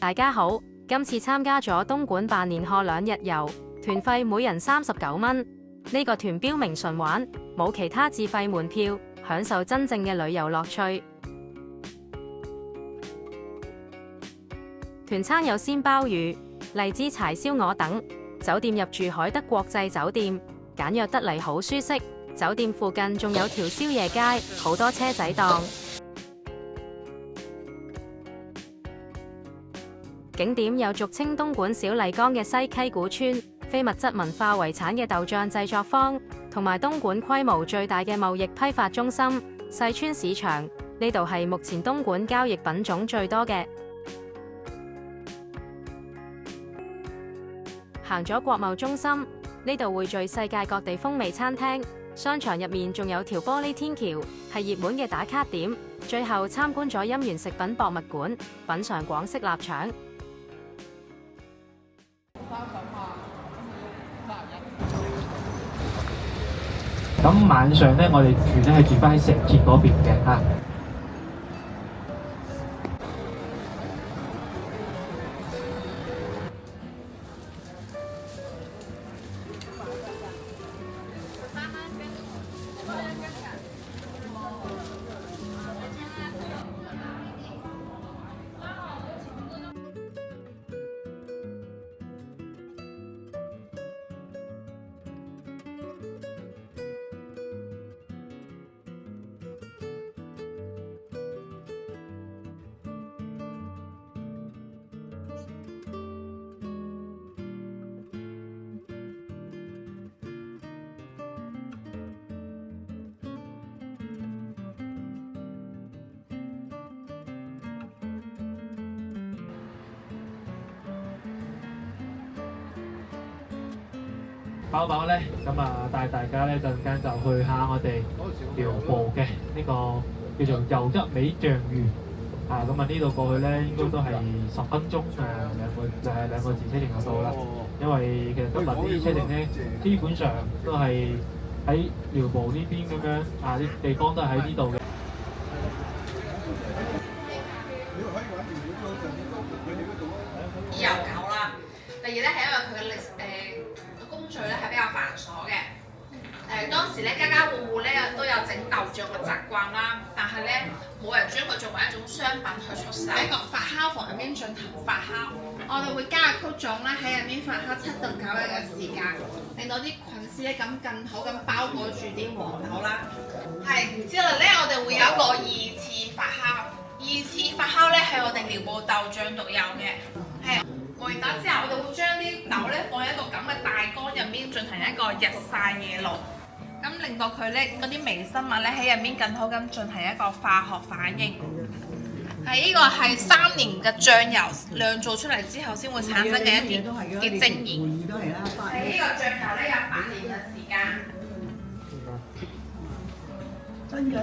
大家好，今次參加咗東莞辦年賀2日遊，團費每人39蚊。呢個團標明純玩，冇其他自費門票，享受真正嘅旅遊樂趣。團餐有鮮鮑魚、荔枝柴燒鵝等。酒店入住海德國際酒店，簡約得嚟好舒適。酒店附近仲有條宵夜街，好多車仔檔。景點有俗稱東莞小麗江嘅西溪古村、非物質文化遺產嘅豆醬製作坊，同埋東莞規模最大嘅貿易批發中心細川市場。呢度係目前東莞交易品種最多嘅。行咗國貿中心，呢度匯聚世界各地風味餐廳。商場入面仲有條玻璃天橋，係熱門嘅打卡點。最後參觀咗鑫源食品博物館，品嚐廣式臘腸。咁晚上咧，我哋住咧係住翻喺石碣嗰邊嘅嚇。包包咧，咁啊帶大家咧陣間就去下我哋寮步嘅呢個叫做又一味醬魚啊，咁啊呢度過去咧應該都係10分鐘兩個字車程就到啦。因為其實今日啲車程咧基本上都係喺寮步呢邊咁樣啊，啲地方都係喺呢度嘅。悠久啦。第二咧係因為佢嘅工序咧係比較繁瑣嘅。當時咧家家戶戶咧都有整豆醬嘅習慣啦，但係咧冇人將佢作為一種商品去出售。喺個發酵房入面進行發酵，我哋會加入曲種咧喺入面發酵7到9日嘅時間，令到啲菌絲咧咁更好咁包裹住啲黃豆啦。係，之後咧我哋會有一個2次發酵。2次發酵咧係我哋寮步豆醬獨有嘅。係。磨完豆之後，我哋會將啲豆咧放喺一個咁嘅大缸入面進行一個日曬夜露，咁令到佢咧嗰啲微生物咧喺入面更好咁進行一個化學反應。係呢個係3年嘅醬油釀造出嚟之後先會產生嘅一啲嘅精鹽。係呢個醬油咧有8年嘅時間。真嘅？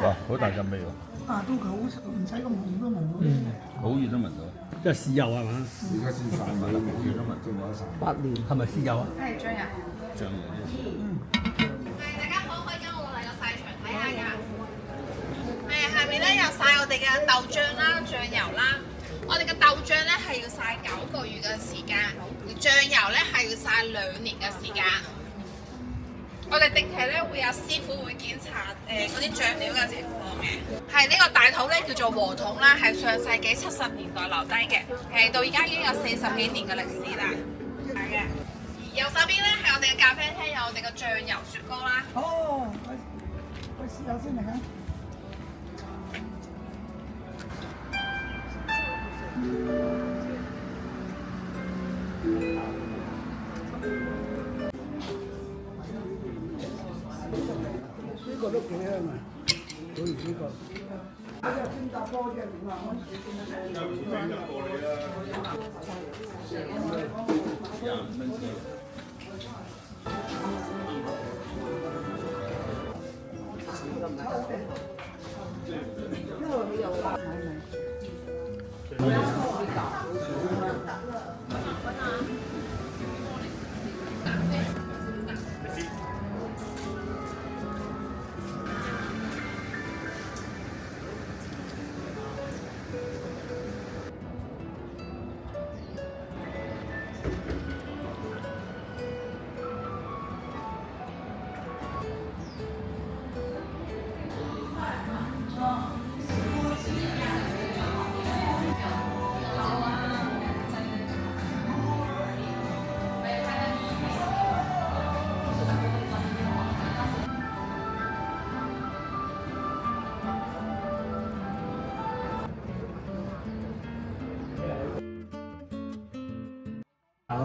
哇，好大陣味喎！啊，都佢好唔使咁熱都聞到。好熱都聞到。即係豉油係嘛？而家先散㗎啦，好熱都聞到冇得散。8年係咪豉油啊？係醬油。醬油。大家可唔可以跟我嚟個曬場睇下㗎？下面咧有曬我哋嘅豆醬啦、醬油啦。我哋嘅豆醬咧係要曬9個月嘅時間，而醬油咧係要曬2年嘅時間。我哋定期咧會有師傅會檢查嗰啲醬料嘅情況嘅。係呢個大肚咧叫做和桶啦，係上世紀70年代留低嘅，到而家已經有40幾年嘅歷史啦。係嘅。而右手邊咧係我哋嘅咖啡廳，有我哋嘅醬油雪糕啦。哦，我試下先嚟啊！呢個都幾香啊！好似呢個。我有新加坡嘅點啊？因為佢有買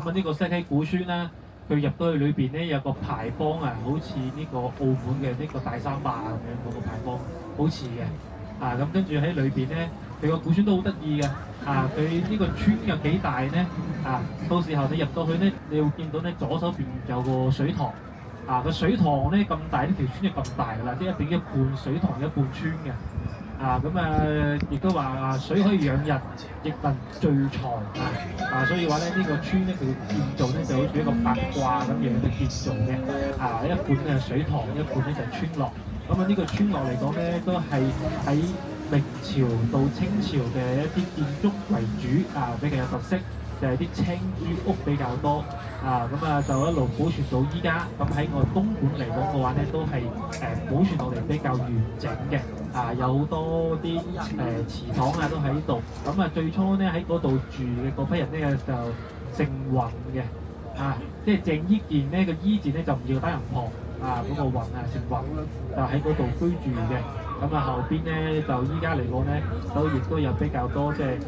咁啊呢個西溪古村啦，佢入到去裏邊咧有個牌坊啊，好似呢個澳門嘅呢個大三巴咁樣嗰個牌坊，好似嘅。咁跟住喺裏邊咧，佢個古村都好得意嘅。佢呢個村有幾大咧？到時候你入到去咧，你會見到咧左手邊有個水塘。個水塘咧咁大，呢條村就咁大㗎啦，即係一邊一半水塘一半村嘅。亦都話水可以養人，亦能聚財所以話咧呢個村咧佢建造咧就好似一個八卦咁樣嘅建造嘅。一半咧係水塘，一半咧就係村落。咁呢個村落嚟講咧，都係喺明朝到清朝嘅一啲建築為主，比較有特色，就係啲青磚屋比較多，就一路保存到依家。咁喺我哋東莞嚟講嘅話咧，都係保存落嚟比較完整嘅，有好多啲祠堂都喺度。最初咧喺嗰度住嘅嗰批人咧就姓尹嘅，即係鄭伊健咧個伊字咧就唔要打人旁。嗰個雲姓雲，就喺嗰度居住嘅。後邊咧就依家嚟講咧，亦都有比較多即係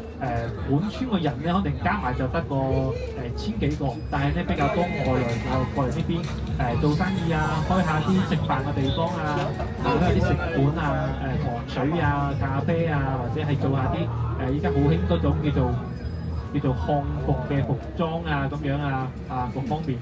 本村嘅人咧，可能加埋就得個千幾個，但係咧比較多外來過嚟呢邊做生意開下啲食飯嘅地方開下啲食館糖水咖啡或者係做下啲依家好興嗰種叫做漢服嘅服裝咁樣各方面。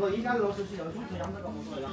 我依家60歲有中意飲得咁多啦。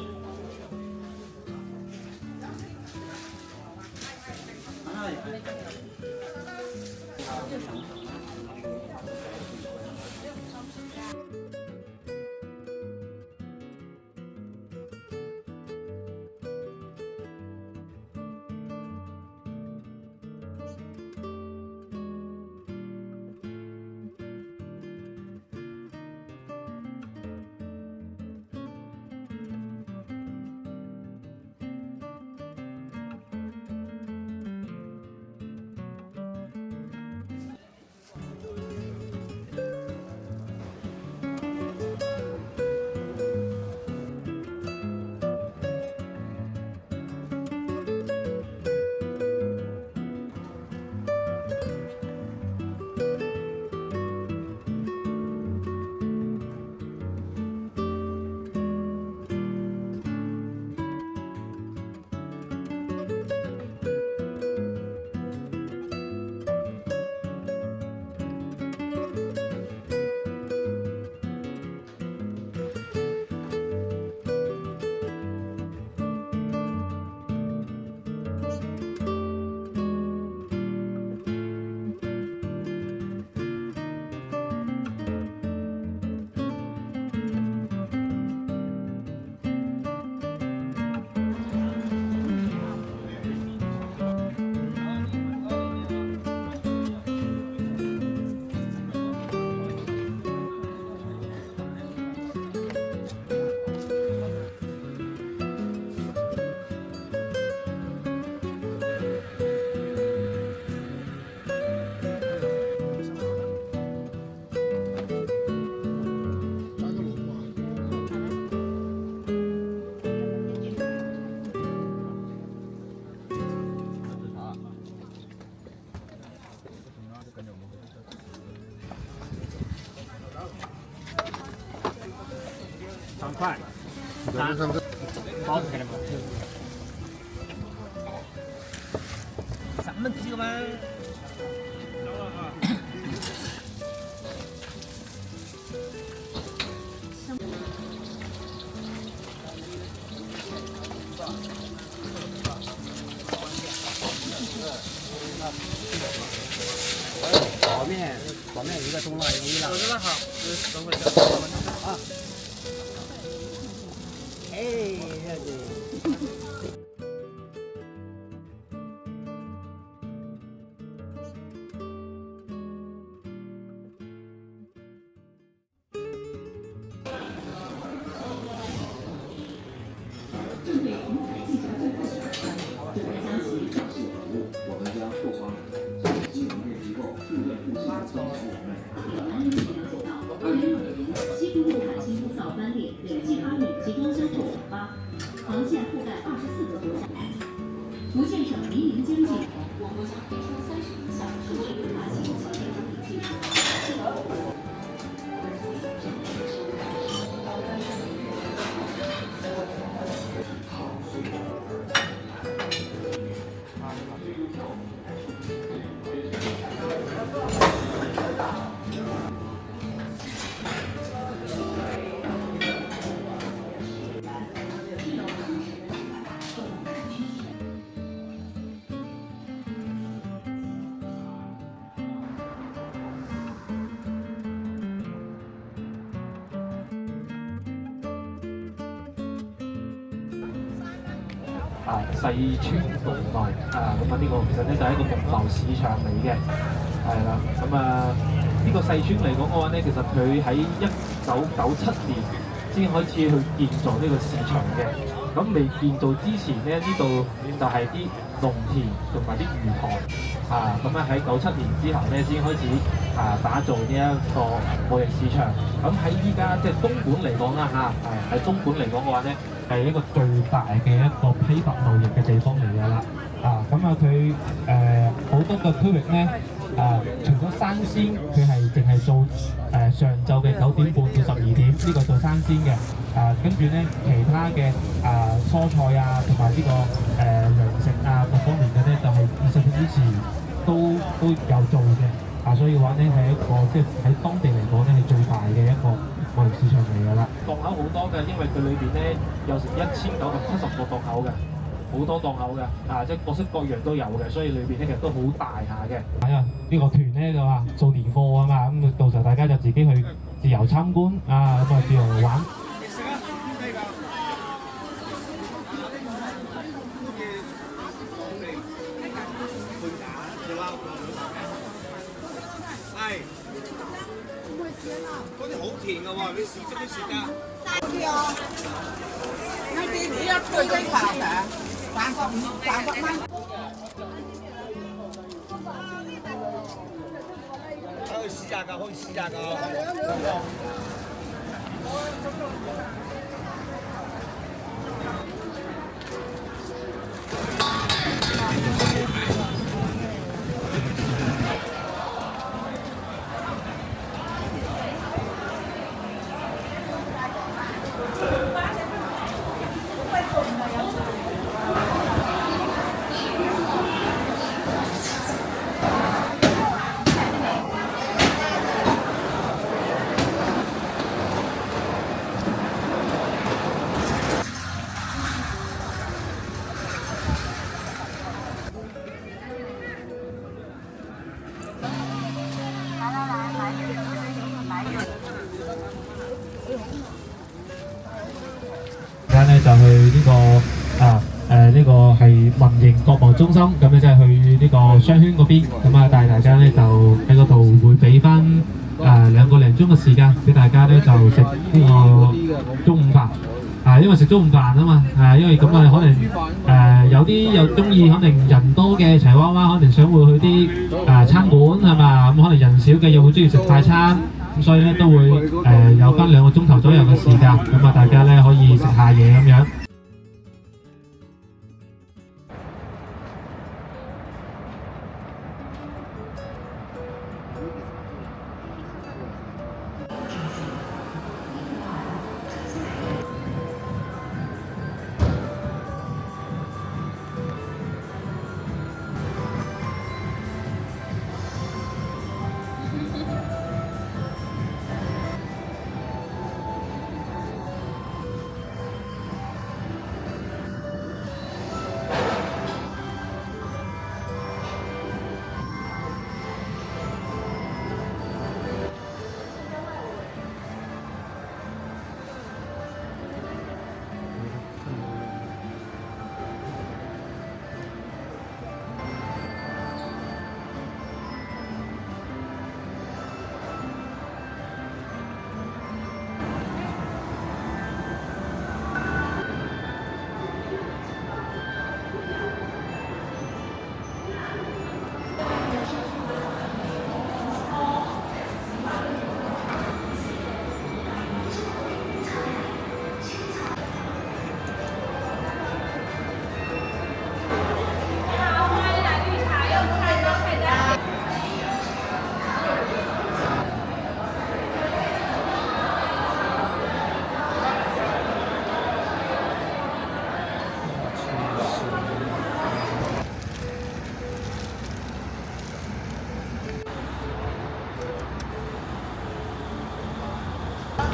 塊，包子給你們。什麼雞嗎？炒面一个中辣一个辣。我知道好，等會兒啊。哎，这是。西部陆海新风扫班列累计发运集装箱货8，航线覆盖24个国家。福建省黎宁江际，我国将推出30项首位陆大型企业管理技术。細川獨貿咁呢個其實咧就係一個獨貿市場嚟嘅，係啦。呢個細川嚟講嘅話咧，其實佢喺1997年先開始去建造呢個市場嘅。咁未建造之前咧，呢度就係啲農田同埋啲魚塘喺97年之後咧先開始打造呢一個貿易市場。咁喺依家即係東莞嚟講啦喺東莞嚟講嘅話咧，係一個最大嘅一個批發貿易嘅地方嚟㗎啦。佢好多個區域咧除咗生鮮，佢係淨係做上晝嘅9點半到12點呢個做生鮮嘅。跟住咧其他嘅蔬菜同埋呢個糧食各方面嘅咧就係24小時都有做嘅。所以嘅話咧係一個即係喺當地嚟講咧係最大嘅一個貿易市場嚟㗎啦。檔口好多嘅，因為佢裏邊咧有成1970個檔口嘅，好多檔口嘅，即係各式各樣都有嘅，所以裏邊咧其實都好大下嘅。呢個團咧就話做年貨啊嘛，咁到時候大家就自己去自由參觀自由玩。嗰啲好甜㗎喎，你試唔試㗎？啲啊，呢啲呢一推一百嘅，35蚊。可以試下㗎，可以試下㗎。而家咧就去呢個呢個係民營國貿中心，咁咧即係去呢個商圈嗰邊，但係大家咧就喺嗰度會俾翻2個零鐘嘅時間俾大家咧就食呢個中午飯。因為食中午飯啊嘛，因為咁可能有啲又中意可能人多嘅柴娃娃，可能想會去啲餐館係嘛，咁可能人少嘅又會中意食快餐，咁所以咧都會有翻2個鐘頭左右嘅時間，大家咧可以食下嘢咁樣。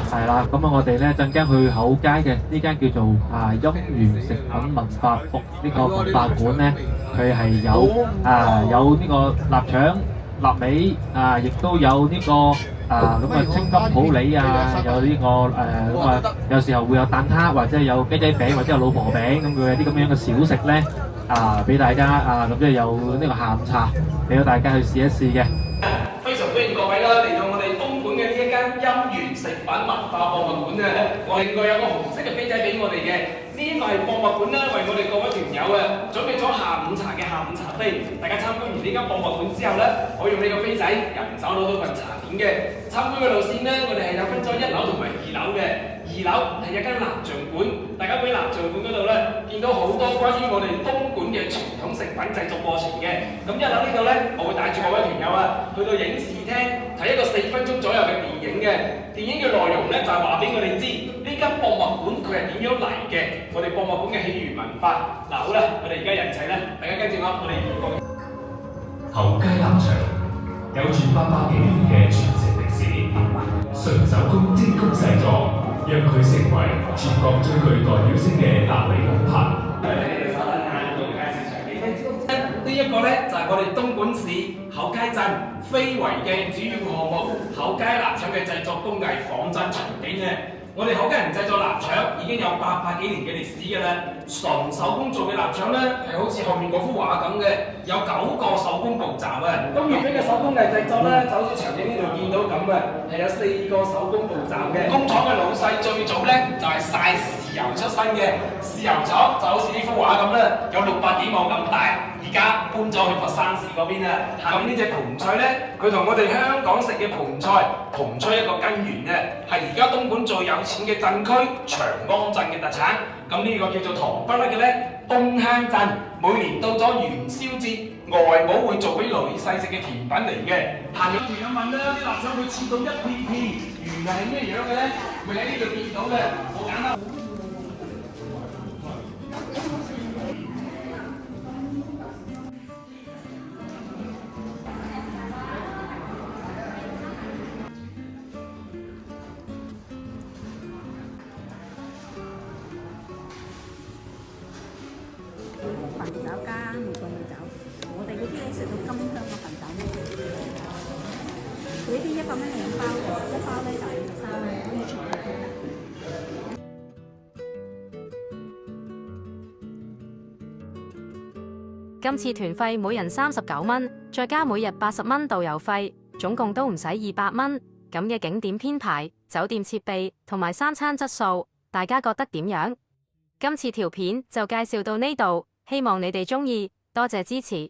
係啦，咁啊，我哋咧陣間去口街嘅呢間叫做音源食品文化呢個文化館咧，佢係有呢個臘腸、臘味亦都有呢個清金普洱有呢個咁有時候會有蛋撻或者有雞仔餅或者有老婆餅咁，佢有啲咁樣嘅小食咧俾大家咁即係有呢個下午茶俾到大家去試一試嘅。非常歡迎各位啦嚟到我哋東莞嘅呢一間音源食品文化博物館咧，我另外有個紅色嘅飛仔俾我哋嘅，呢個係博物館啦，為我哋各位團友準備咗下午茶嘅下午茶飛，大家參觀完呢間博物館之後咧，可以用呢個飛仔人手攞到份茶點嘅。參觀嘅路線咧，我哋係有分咗1樓同埋2樓嘅。2樓係一間蠟像館，大家喺蠟像館嗰度咧見到好多關於我哋東莞嘅傳統食品製作過程嘅。咁1樓呢度咧，我會帶住各位團友去到影視廳睇一個4分鐘左右嘅電影嘅。電影嘅內容咧就係話俾我哋知呢間博物館佢係點樣嚟嘅，我哋博物館嘅起源文化。嗱好啦，我哋而家人齊咧，大家跟住我哋講。口街蠟像有住800幾年嘅傳承歷史，純手工精工細作，讓佢成為全國最具代表性嘅臘味品牌。呢一個咧就係我哋東莞市口街鎮非遺嘅主要項目口街臘腸嘅製作工藝仿真場景嘅。我哋口街人製作臘腸已經有800幾年嘅歷史嘅啦，純手工做嘅臘腸咧係好似後面嗰幅畫咁嘅，有9個手工步驟啊。咁月餅嘅手工藝製作咧，就好似場景呢度見到咁嘅，係有4個手工步驟嘅。工廠嘅老細最早咧就係曬豉油出身嘅，豉油廠就好似呢幅畫咁啦，有600幾畝咁大。而家搬咗去佛山市嗰邊啦。下面呢隻蟠菜咧，佢同我哋香港食嘅蟠菜同出一個根源嘅，係而家東莞最有錢嘅鎮區長安鎮嘅特產。咁呢個叫做糖不甩嘅咧，東鄉鎮每年到咗元宵節，外母會做俾女婿食嘅甜品嚟嘅。下面有問啦，啲臘腸會切到一片片，原來係咩樣嘅咧？會喺呢度見到嘅，好簡單。飯爪加梅乾米爪，我哋嗰啲咧食到金香嘅飯爪咧，呢啲100蚊2包嘅，一包咧就23蚊，可以全部今次團費每人39蚊，再加每日80蚊導遊費，總共都唔使200蚊。咁嘅景點編排、酒店設備同埋3餐質素，大家覺得點樣？今次條片就介紹到呢度。希望你哋鍾意，多謝支持。